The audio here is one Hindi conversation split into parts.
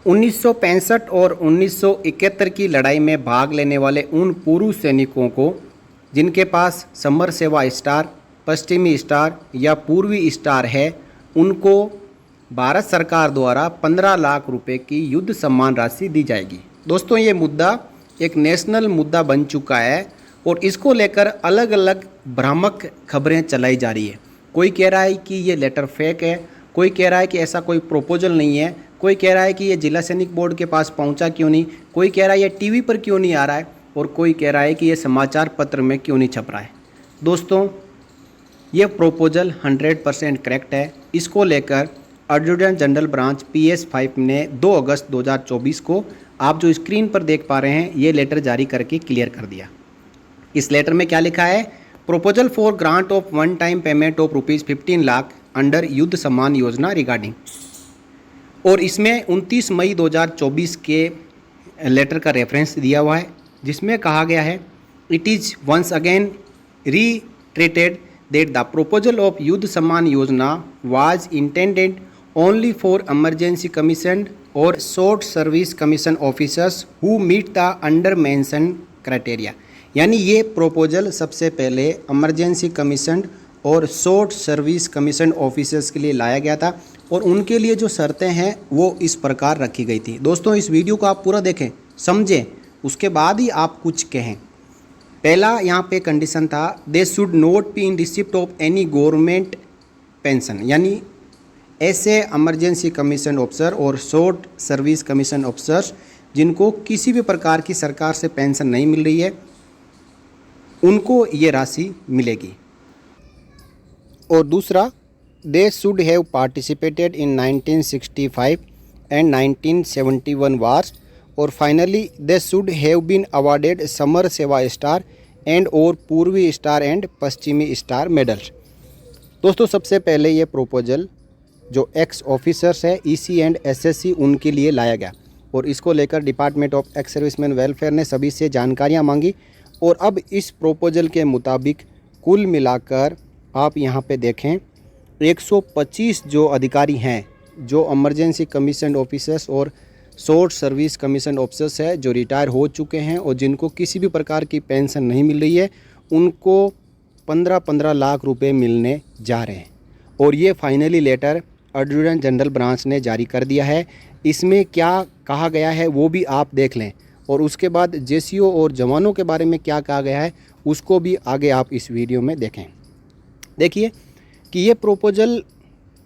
1965 और 1971 की लड़ाई में भाग लेने वाले उन पूर्व सैनिकों को जिनके पास समर सेवा स्टार, पश्चिमी स्टार या पूर्वी स्टार है, उनको भारत सरकार द्वारा 15 लाख रुपए की युद्ध सम्मान राशि दी जाएगी। दोस्तों, ये मुद्दा एक नेशनल मुद्दा बन चुका है और इसको लेकर अलग अलग भ्रामक खबरें चलाई जा रही है। कोई कह रहा है कि ये लेटर फेक है, कोई कह रहा है कि ऐसा कोई प्रोपोजल नहीं है, कोई कह रहा है कि ये जिला सैनिक बोर्ड के पास पहुंचा क्यों नहीं, कोई कह रहा है ये टीवी पर क्यों नहीं आ रहा है और कोई कह रहा है कि ये समाचार पत्र में क्यों नहीं छप रहा है। दोस्तों, ये प्रोपोजल 100% करेक्ट है। इसको लेकर एडजुटेंट जनरल ब्रांच PS5 ने 2 अगस्त 2024 को आप जो स्क्रीन पर देख पा रहे हैं ये लेटर जारी करके क्लियर कर दिया। इस लेटर में क्या लिखा है? Proposal for grant of one time payment of ₹15 lakh under Yuddh Samman योजना रिगार्डिंग। और इसमें 29 मई 2024 के लेटर का रेफरेंस दिया हुआ है, जिसमें कहा गया है it is once again reiterated that the proposal of युद्ध सम्मान योजना was intended only for emergency commissioned or short service commission officers who meet the under mentioned criteria। यानी ये प्रोपोजल सबसे पहले इमरजेंसी कमीशनड और शॉर्ट सर्विस कमीशन ऑफिसर्स के लिए लाया गया था और उनके लिए जो शर्तें हैं वो इस प्रकार रखी गई थी। दोस्तों, इस वीडियो को आप पूरा देखें, समझें, उसके बाद ही आप कुछ कहें। पहला यहाँ पे कंडीशन था they should not be in receipt of any government pension. यानी ऐसे इमरजेंसी कमीशन ऑफिसर और शॉर्ट सर्विस कमीशन ऑफिसर्स जिनको किसी भी प्रकार की सरकार से पेंशन नहीं मिल रही है, उनको ये राशि मिलेगी। और दूसरा, they should have participated in 1965 and 1971 wars. और finally they should have been awarded Samar Seva star and और Purvi star and Paschimi star medals. दोस्तों, सबसे पहले ये प्रोपोजल जो एक्स ऑफिसर्स है EC एंड SSC उनके लिए लाया गया और इसको लेकर department of ex serviceman welfare ने सभी से जानकारियाँ मांगी। और अब इस प्रोपोजल के मुताबिक कुल मिलाकर आप यहाँ पे देखें 125 जो अधिकारी हैं, जो इमरजेंसी कमीशन ऑफिसर्स और शॉर्ट सर्विस कमीशन ऑफिसर्स है, जो रिटायर हो चुके हैं और जिनको किसी भी प्रकार की पेंशन नहीं मिल रही है, उनको 15-15 लाख रुपए मिलने जा रहे हैं। और ये finally letter adjutant general branch ने जारी कर दिया है। इसमें क्या कहा गया है वो भी आप देख लें और उसके बाद JCO और जवानों के बारे में क्या कहा गया है उसको भी आगे आप इस वीडियो में देखें। देखिए कि ये प्रोपोजल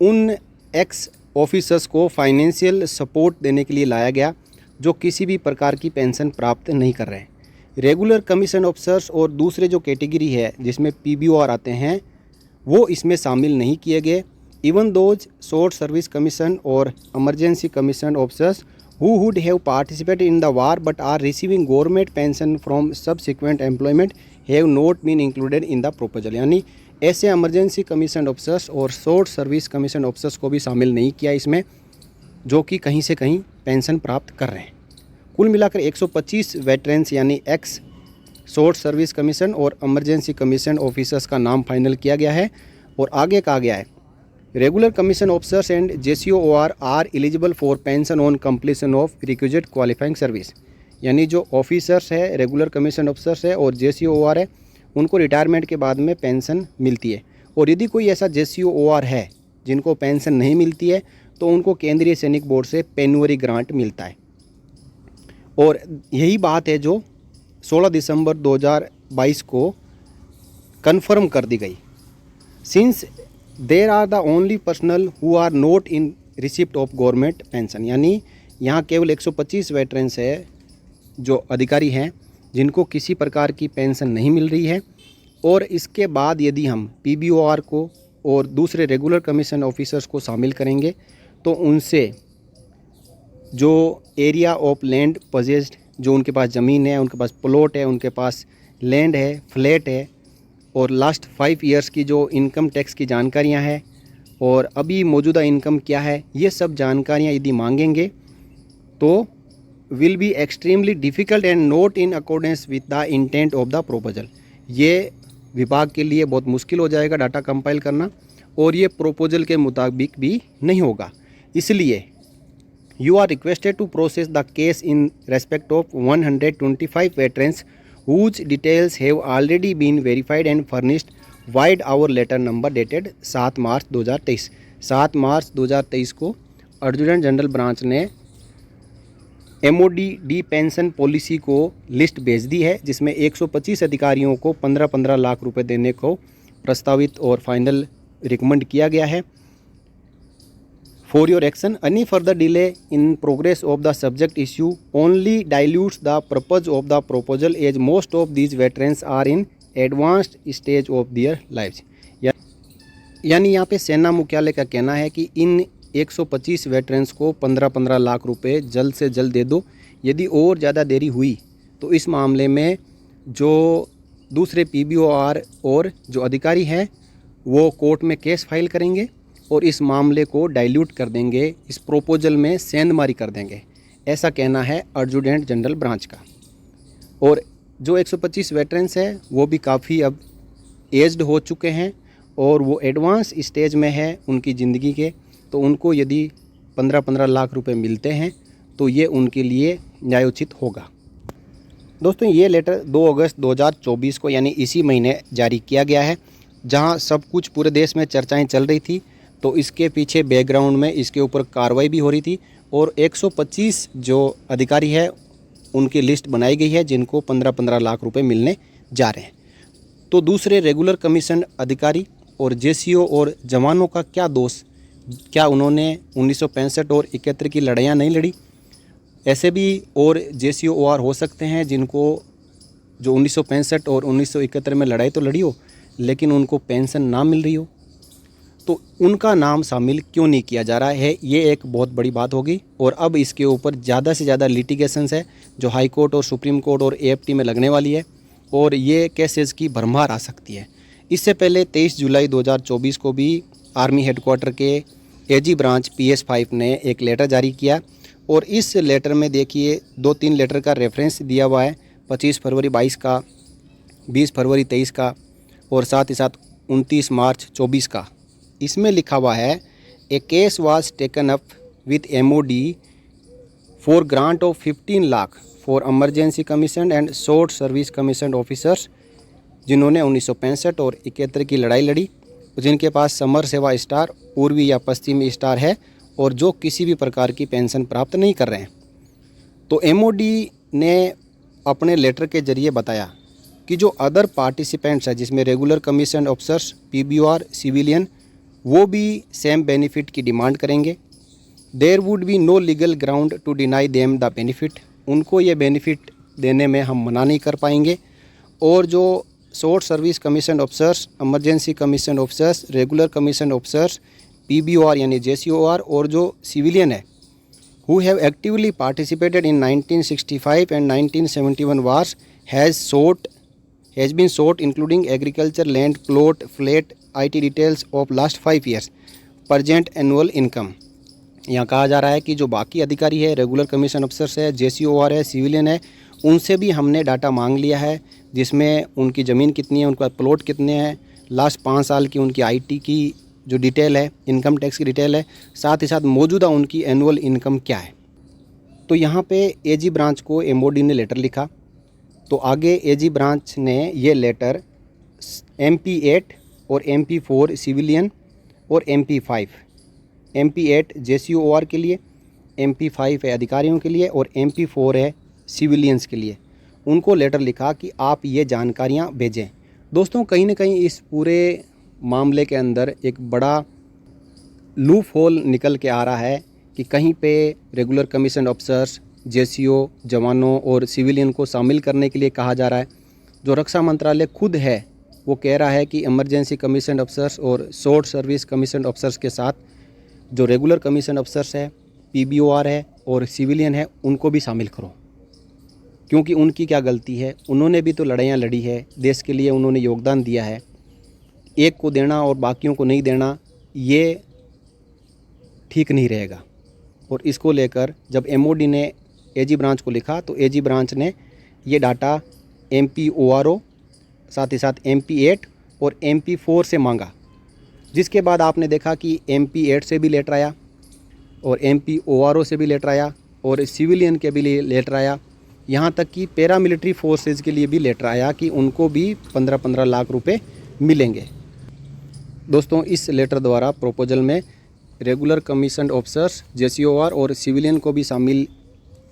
उन एक्स ऑफिसर्स को फाइनेंशियल सपोर्ट देने के लिए लाया गया जो किसी भी प्रकार की पेंशन प्राप्त नहीं कर रहे हैं। रेगुलर कमीशन ऑफिसर्स और दूसरे जो कैटेगरी है जिसमें PBOR आते हैं वो इसमें शामिल नहीं किए गए। Even those short service commission और emergency commission officers who would have participated in the war but are receiving government pension from subsequent employment have not been included in the proposal। यानी ऐसे इमरजेंसी कमीशन ऑफिसर्स और शॉर्ट सर्विस कमीशन ऑफिसर्स को भी शामिल नहीं किया इसमें, जो कि कहीं से कहीं पेंशन प्राप्त कर रहे हैं। कुल मिलाकर 125 वेटरन्स यानी एक्स शॉर्ट सर्विस कमीशन और इमरजेंसी कमीशन ऑफिसर्स का नाम फाइनल किया गया है। और आगे कहा गया है regular commission officers and JCOR are eligible for pension on completion of requisite qualifying service. यानी जो ऑफिसर्स है, रेगुलर कमीशन ऑफिसर्स है और JCOR है, उनको रिटायरमेंट के बाद में पेंशन मिलती है। और यदि कोई ऐसा JCOR है जिनको पेंशन नहीं मिलती है तो उनको केंद्रीय सैनिक बोर्ड से पेन्युअरी ग्रांट मिलता है। और यही बात है जो 16 दिसंबर 2022 को कन्फर्म कर दी गई। Since there are the only personnel who are not in receipt of government pension. यानी यहाँ केवल 125 वेटरन्स है जो अधिकारी हैं जिनको किसी प्रकार की पेंशन नहीं मिल रही है। और इसके बाद यदि हम PBOR को और दूसरे रेगुलर कमीशन ऑफिसर्स को शामिल करेंगे तो उनसे जो एरिया ऑफ लैंड पजेस्ड, जो उनके पास ज़मीन है, उनके पास प्लॉट है, उनके पास लैंड है, फ्लैट है, और लास्ट 5 ईयर्स की जो इनकम टैक्स की जानकारियां हैं और अभी मौजूदा इनकम क्या है, ये सब जानकारियां यदि मांगेंगे तो will be extremely difficult and not in accordance with the intent of the proposal. ये विभाग के लिए बहुत मुश्किल हो जाएगा डाटा कंपाइल करना और ये प्रोपोजल के मुताबिक भी नहीं होगा। इसलिए You are requested to process the case in respect of 125 veterans whose details have already been verified and furnished via our letter number dated 7 मार्च 2023। 7 मार्च 2023 को एडजुटेंट जनरल ब्रांच ने MOD डी पेंशन पॉलिसी को लिस्ट भेज दी है, जिसमें 125 अधिकारियों को 15-15 लाख रुपए देने को प्रस्तावित और फाइनल रिकमेंड किया गया है। For your action, any further delay in progress of the subject issue only dilutes the purpose of the proposal, as most of these veterans are in advanced stage of their lives। यानी यहाँ पे सेना मुख्यालय का कहना है कि इन 125 वेटरन्स को 15-15 लाख रुपए जल्द से जल्द दे दो। यदि और ज़्यादा देरी हुई तो इस मामले में जो दूसरे PBOR और जो अधिकारी हैं वो कोर्ट में केस फाइल करेंगे और इस मामले को डाइल्यूट कर देंगे, इस प्रोपोजल में सेंधमारी कर देंगे, ऐसा कहना है एडजुटेंट जनरल ब्रांच का। और जो 125 वेटरन्स हैं वो भी काफ़ी अब एज्ड हो चुके हैं और वो एडवांस स्टेज में है उनकी ज़िंदगी के, तो उनको यदि 15-15 लाख रुपए मिलते हैं तो ये उनके लिए न्यायोचित होगा। दोस्तों, ये लेटर 2 अगस्त 2024 को यानी इसी महीने जारी किया गया है। जहां सब कुछ पूरे देश में चर्चाएं चल रही थी, तो इसके पीछे बैकग्राउंड में इसके ऊपर कार्रवाई भी हो रही थी और 125 जो अधिकारी है उनकी लिस्ट बनाई गई है जिनको 15-15 लाख रुपए मिलने जा रहे हैं। तो दूसरे रेगुलर कमीशन अधिकारी और JCO और जवानों का क्या दोष, क्या उन्होंने 1965 और 71 की लड़ाइयाँ नहीं लड़ी? ऐसे भी और JCOR हो सकते हैं जिनको जो 1965 और 1971 में लड़ाई तो लड़ी हो लेकिन उनको पेंशन ना मिल रही हो, तो उनका नाम शामिल क्यों नहीं किया जा रहा है? ये एक बहुत बड़ी बात होगी और अब इसके ऊपर ज़्यादा से ज़्यादा लिटिगेशंस है जो हाई कोर्ट और सुप्रीम कोर्ट और AFT में लगने वाली है और ये केसेस की भरमार आ सकती है। इससे पहले 23 जुलाई 2024 को भी आर्मी हेडक्वार्टर के AG ब्रांच PS5 ने एक लेटर जारी किया और इस लेटर में देखिए 2-3 लेटर का रेफरेंस दिया हुआ है, 25 फरवरी 22 का, 20 फरवरी 23 का और साथ ही साथ 29 मार्च 24 का। इसमें लिखा हुआ है, a case was taken up with MOD for grant of 15 lakh for emergency commission and short service commission officers जिन्होंने 1965 और 71 की लड़ाई लड़ी, जिनके पास समर सेवा स्टार, पूर्वी या पश्चिमी स्टार है और जो किसी भी प्रकार की पेंशन प्राप्त नहीं कर रहे हैं। तो MOD ने अपने लेटर के जरिए बताया कि जो अदर पार्टिसिपेंट्स है जिसमें regular commission officers, PBOR, civilian, वो भी सेम बेनिफिट की डिमांड करेंगे। There would be no legal ground to deny them the benefit, उनको ये बेनिफिट देने में हम मना नहीं कर पाएंगे। और जो short service commission officers, emergency commission officers, regular commission officers, PBOR यानी JCOR और जो सिविलियन है who have actively participated in 1965 and 1971 wars has been sought including agriculture land plot flat IT details of last 5 years present annual income। यहाँ कहा जा रहा है कि जो बाकी अधिकारी है, रेगुलर कमीशन अफसर्स है, JCOR है, सिविलियन है, उनसे भी हमने डाटा मांग लिया है जिसमें उनकी ज़मीन कितनी है, उनका प्लॉट कितने हैं, लास्ट 5 साल की उनकी IT की जो डिटेल है, इनकम टैक्स की डिटेल है, साथ ही साथ मौजूदा उनकी एनुअल इनकम क्या है। तो यहाँ पे AG ब्रांच को MOD ने लेटर लिखा, तो आगे AG ब्रांच ने ये लेटर MP8 और MP4 सिविलियन और MP8 JCOR के लिए, MP5 है अधिकारियों के लिए और MP4 है सिविलियंस के लिए, उनको लेटर लिखा कि आप ये जानकारियाँ भेजें। दोस्तों, कहीं ना कहीं इस पूरे मामले के अंदर एक बड़ा लूप होल निकल के आ रहा है कि कहीं पे रेगुलर कमीशन ऑफिसर्स, JCO, जवानों और सिविलियन को शामिल करने के लिए कहा जा रहा है। जो रक्षा मंत्रालय खुद है वो कह रहा है कि इमरजेंसी कमीशन ऑफिसर्स और शॉर्ट सर्विस कमीशन ऑफिसर्स के साथ जो रेगुलर कमीशन ऑफिसर्स है, PBOR है और सिविलियन है, उनको भी शामिल करो, क्योंकि उनकी क्या गलती है, उन्होंने भी तो लड़ाइयाँ लड़ी है, देश के लिए उन्होंने योगदान दिया है। एक को देना और बाकियों को नहीं देना ये ठीक नहीं रहेगा। और इसको लेकर जब MOD ने AG ब्रांच को लिखा तो AG ब्रांच ने ये डाटा MPORO, साथ ही साथ MP8 और MP4 से मांगा, जिसके बाद आपने देखा कि MP8 से भी लेटर आया, और MP ORO से भी लेटर आया और सिविलियन के भी लिए लेटर आया, यहाँ तक कि पैरामिलिट्री फोर्सेज के लिए भी लेटर आया कि उनको भी 15-15 लाख रुपए मिलेंगे। दोस्तों, इस लेटर द्वारा प्रोपोजल में रेगुलर कमीशन्ड ऑफिसर्स JCOR और सिविलियन को भी शामिल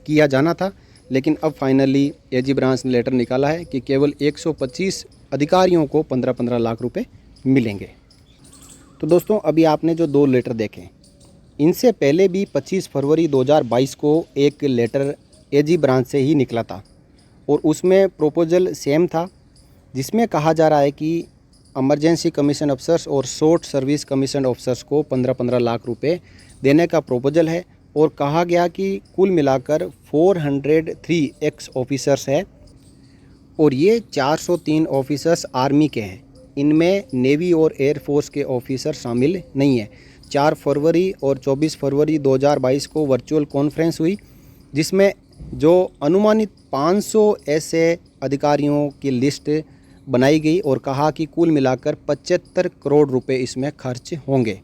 किया जाना था, लेकिन अब फाइनली AG ब्रांच ने लेटर निकाला है कि केवल 125 अधिकारियों को 15-15 लाख रुपए मिलेंगे। तो दोस्तों, अभी आपने जो 2 लेटर देखे, इनसे पहले भी 25 फरवरी 2022 को एक लेटर AG ब्रांच से ही निकला था और उसमें प्रोपोजल सेम था, जिसमें कहा जा रहा है कि इमरजेंसी कमीशन अफसर्स और शॉर्ट सर्विस कमीशन अफसर्स को 15-15 लाख रुपए देने का प्रोपोजल है और कहा गया कि कुल मिलाकर 403 एक्स ऑफिसर्स है और ये 403 ऑफिसर्स आर्मी के हैं। इनमें नेवी और एयरफोर्स के ऑफिसर शामिल नहीं है। 4 फरवरी और 24 फरवरी 2022 को वर्चुअल कॉन्फ्रेंस हुई, जिसमें जो अनुमानित 500 ऐसे अधिकारियों की लिस्ट बनाई गई और कहा कि कुल मिलाकर 75 करोड़ रुपए इसमें खर्च होंगे।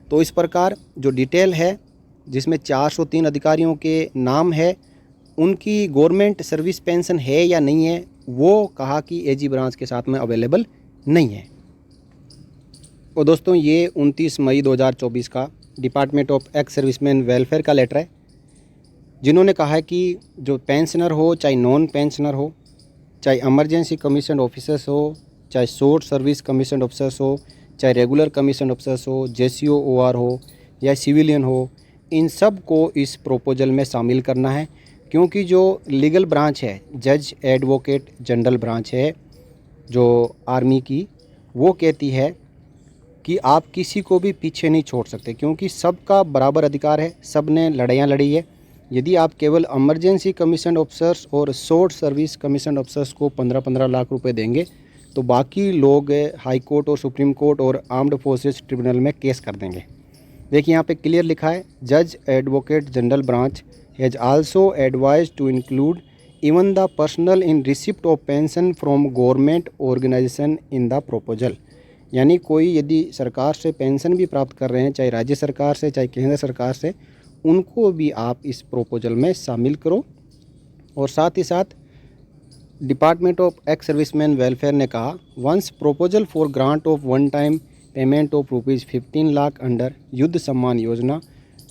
तो इस प्रकार जो डिटेल है, जिसमें 403 अधिकारियों के नाम है, उनकी गवर्नमेंट सर्विस पेंशन है या नहीं है, वो कहा कि AG ब्रांच के साथ में अवेलेबल नहीं है। और दोस्तों, ये 29 मई 2024 का department of ex serviceman welfare का लेटर है, जिन्होंने कहा है कि जो पेंशनर हो, चाहे नॉन पेंशनर हो, चाहे इमरजेंसी कमीशन ऑफिसर्स हो, चाहे शॉर्ट सर्विस कमीशन ऑफिसर्स हो, चाहे रेगुलर कमीशन ऑफिसर्स हो, JCOR हो या सिविलियन हो, इन सब को इस प्रोपोजल में शामिल करना है। क्योंकि जो लीगल ब्रांच है, जज एडवोकेट जनरल ब्रांच है जो आर्मी की, वो कहती है कि आप किसी को भी पीछे नहीं छोड़ सकते, क्योंकि सबका बराबर अधिकार है, सब ने लड़ाइयाँ लड़ी है। यदि आप केवल इमरजेंसी कमीशन ऑफिसर्स और शॉर्ट सर्विस कमीशन ऑफिसर्स को 15-15 लाख रुपए देंगे, तो बाकी लोग हाई कोर्ट और सुप्रीम कोर्ट और आर्म्ड फोर्सेस ट्रिब्यूनल में केस कर देंगे। देखिए, यहाँ पे क्लियर लिखा है, जज advocate general branch has also advise to include even the personnel in receipt of pension from government organisation in the proposal. यानी कोई यदि सरकार से पेंशन भी प्राप्त कर रहे हैं, चाहे राज्य सरकार से चाहे केंद्र सरकार से, उनको भी आप इस प्रोपोजल में शामिल करो। और साथ ही साथ department of ex serviceman welfare ने कहा, once proposal for grant of one time payment of ₹15 lakh under Yuddh Samman Yojana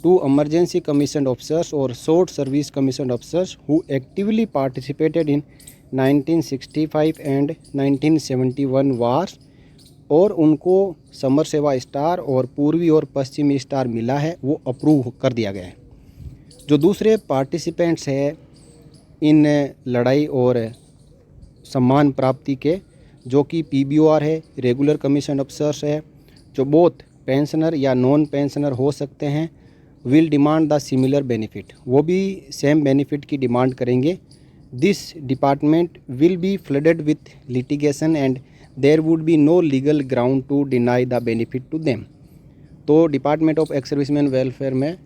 to emergency commission officers और short service commission officers who actively participated in 1965 and 1971 wars, और उनको समर सेवा स्टार और पूर्वी और पश्चिमी स्टार मिला है, वो अप्रूव कर दिया गया है। जो दूसरे पार्टिसिपेंट्स हैं इन लड़ाई और सम्मान प्राप्ति के, जो कि PBOR है, रेगुलर कमीशन अफसर्स है, जो बोथ पेंशनर या नॉन पेंशनर हो सकते हैं, will demand the similar benefit, वो भी सेम बेनिफिट की डिमांड करेंगे। This department will be flooded with litigation and there would be no legal ground to deny the benefit to them. तो department of ex serviceman welfare में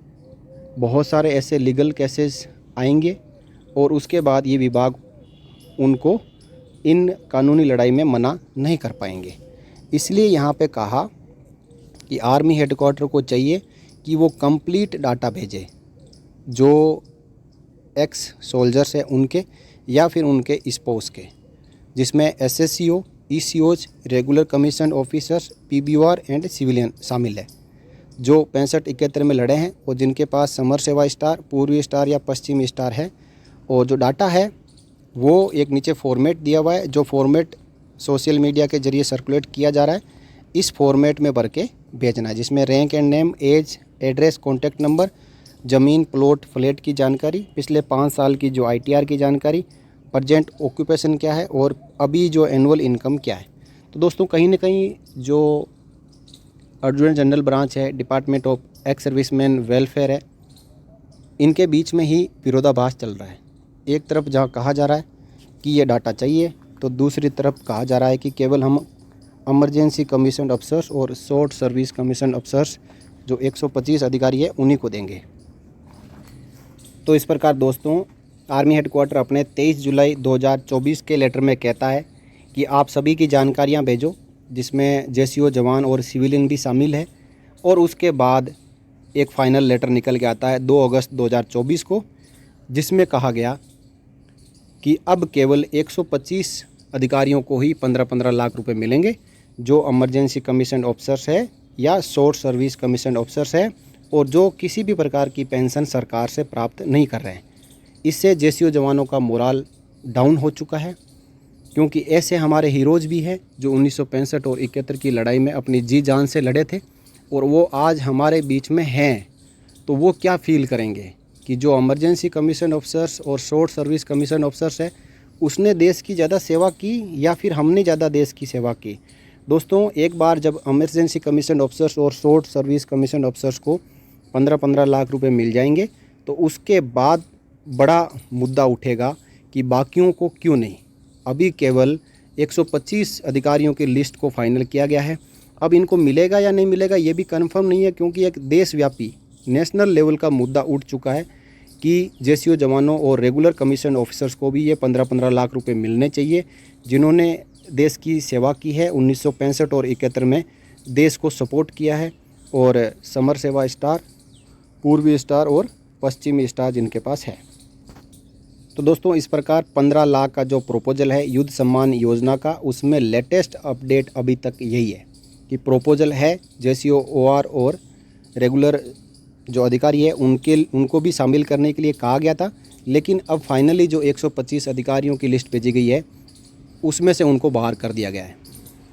बहुत सारे ऐसे लीगल केसेस आएंगे और उसके बाद ये विभाग उनको इन कानूनी लड़ाई में मना नहीं कर पाएंगे। इसलिए यहाँ पे कहा कि आर्मी हेडक्वार्टर को चाहिए कि वो कंप्लीट डाटा भेजे, जो एक्स सोल्जर्स हैं उनके या फिर उनके स्पाउस के, जिसमें SSCO, ECOs, regular commission officers, PBOR and civilian शामिल है, जो 65-71 में लड़े हैं और जिनके पास समर सेवा स्टार, पूर्वी स्टार या पश्चिमी स्टार है। और जो डाटा है वो एक नीचे फॉर्मेट दिया हुआ है, जो फॉर्मेट सोशल मीडिया के जरिए सर्कुलेट किया जा रहा है, इस फॉर्मेट में भर के भेजना है, जिसमें rank and name, age, address, contact number, ज़मीन, प्लॉट, फ्लैट की जानकारी, पिछले 5 साल की जो ITR की जानकारी, प्रजेंट ऑक्यूपेशन क्या है और अभी जो एनुअल इनकम क्या है। तो दोस्तों, कहीं ना कहीं जो एडजुटेंट जनरल ब्रांच है, department of ex serviceman welfare है, इनके बीच में ही विरोधाभास चल रहा है। एक तरफ जहाँ कहा जा रहा है कि ये डाटा चाहिए, तो दूसरी तरफ कहा जा रहा है कि केवल हम इमरजेंसी कमीशन अफसर्स और शॉर्ट सर्विस कमीशन अफसर्स जो 125 अधिकारी है उन्हीं को देंगे। तो इस प्रकार दोस्तों, आर्मी हेडक्वार्टर अपने 23 जुलाई 2024 के लेटर में कहता है कि आप सभी की जानकारियां भेजो, जिसमें JCO जवान और सिविलियन भी शामिल है, और उसके बाद एक फ़ाइनल लेटर निकल के आता है 2 अगस्त 2024 को, जिसमें कहा गया कि अब केवल 125 अधिकारियों को ही 15-15 लाख रुपए मिलेंगे, जो इमरजेंसी कमीशन ऑफिसर्स है या शॉर्ट सर्विस कमीशन ऑफिसर्स है और जो किसी भी प्रकार की पेंशन सरकार से प्राप्त नहीं कर रहे हैं। इससे जेसीओ जवानों का मोराल डाउन हो चुका है, क्योंकि ऐसे हमारे हीरोज़ भी हैं जो 1965 और 71 की लड़ाई में अपनी जी जान से लड़े थे और वो आज हमारे बीच में हैं। तो वो क्या फील करेंगे कि जो इमरजेंसी कमीशन ऑफिसर्स और शॉर्ट सर्विस कमीशन ऑफिसर्स है, उसने देश की ज़्यादा सेवा की या फिर हमने ज़्यादा देश की सेवा की। दोस्तों, एक बार जब इमरजेंसी कमीशन ऑफिसर्स और शॉर्ट सर्विस कमीशन ऑफिसर्स को 15-15 लाख रुपए मिल जाएंगे, तो उसके बाद बड़ा मुद्दा उठेगा कि बाकियों को क्यों नहीं। अभी केवल 125 अधिकारियों की लिस्ट को फाइनल किया गया है। अब इनको मिलेगा या नहीं मिलेगा ये भी कंफर्म नहीं है, क्योंकि एक देशव्यापी नेशनल लेवल का मुद्दा उठ चुका है कि जेसीओ जवानों और रेगुलर कमीशन ऑफिसर्स को भी ये 15-15 लाख रुपए मिलने चाहिए, जिन्होंने देश की सेवा की है। 1965 और 71 में देश को सपोर्ट किया है, और समर सेवा स्टार, पूर्वी स्टार और पश्चिमी स्टार जिनके पास है। तो दोस्तों, इस प्रकार 15 लाख का जो प्रपोजल है युद्ध सम्मान योजना का, उसमें लेटेस्ट अपडेट अभी तक यही है कि प्रपोजल है जेसीओ ओआर और रेगुलर जो अधिकारी है उनको भी शामिल करने के लिए कहा गया था, लेकिन अब फाइनली जो 125 अधिकारियों की लिस्ट भेजी गई है उसमें से उनको बाहर कर दिया गया है।